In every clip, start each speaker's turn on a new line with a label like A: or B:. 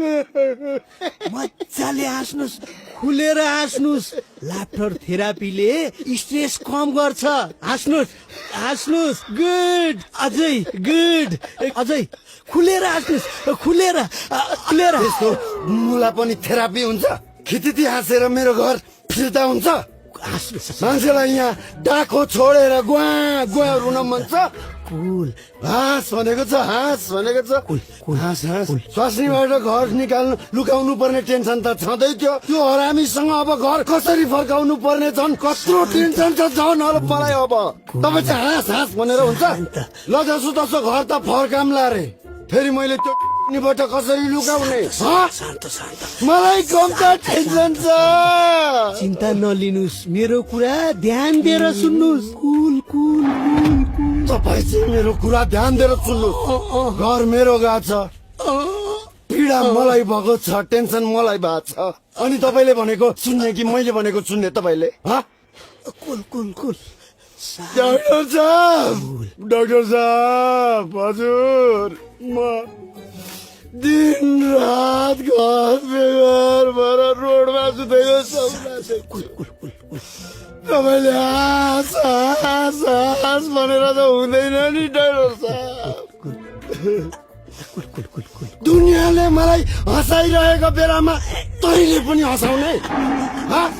A: मजाले हाँस्नुस्, खुलेर हाँस्नुस्। Laughter थेरापीले stress कम गर्छ। हाँस्नुस् हाँस्नुस्, गुड, अझै गुड, अझै खुलेर हाँस्नुस्, खुलेर खुलेर।
B: यस्तो मुला पनि थेरापी हुन्छ? खिचिती हाँसेर मेरो घर फिर्ता हुन्छ?
A: हाँस्नुस्।
B: मान्छेलाई यहाँ डाको छोडेर गुवा गुवा रुन मन छ?
A: कुल
B: हाँस भनेको छ, हाँस भनेको छ।
A: कुल
B: हाँस हाँस। स्वास्नीबाट घर निकाल्नु लुकाउनु पर्ने टेन्सन त छँदै थियो। त्यो हरामीसँग अब घर कसरी फर्काउनु पर्ने छन्, कत्रो टेन्सन छ झन् मलाई अब। तपाईँ चाहिँ हाँस हाँस भनेर हुन्छ? ल जसो तसो घर त फर्काम्ला रे। फेरि मैले त्यो बाट कसरी लुकाउने?
A: शान्त शान्त,
B: मलाई कम्ता टेन्सन छ।
A: चिन्ता नलिनुस्, मेरो कुरा ध्यान दिएर सुन्नुस्। कुल कुल कुल कुल।
B: तपाईँ चाहिँ मेरो कुरा ध्यान दिएर सुन्नु। घर मेरो गएको छ, पीडा मलाई भएको छ, टेन्सन मलाई भएको छ। अनि तपाईँले भनेको सुन्ने कि मैले भनेको सुन्ने तपाईँले?
A: कुल कुल कुल।
B: डाक्टर साहब, डाक्टर साहब, हजुर म दिन रात घर बेघर भएर रोडमा सुतेको तपाईँले हाँस हाँस हाँस भनेर त हुँदैन नि डाक्टर साहब। दुनियाँले मलाई हँसाइरहेको बेलामा तैँले पनि हँसाउने?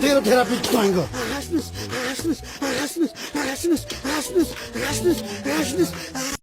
B: तेरो थेरापी तैँको।
A: हाँस्नुस् हाँस्नुस् हाँस्नुस् हाँस्नुस् हाँस्नुस् हाँस्नुस् हाँस्नुस्।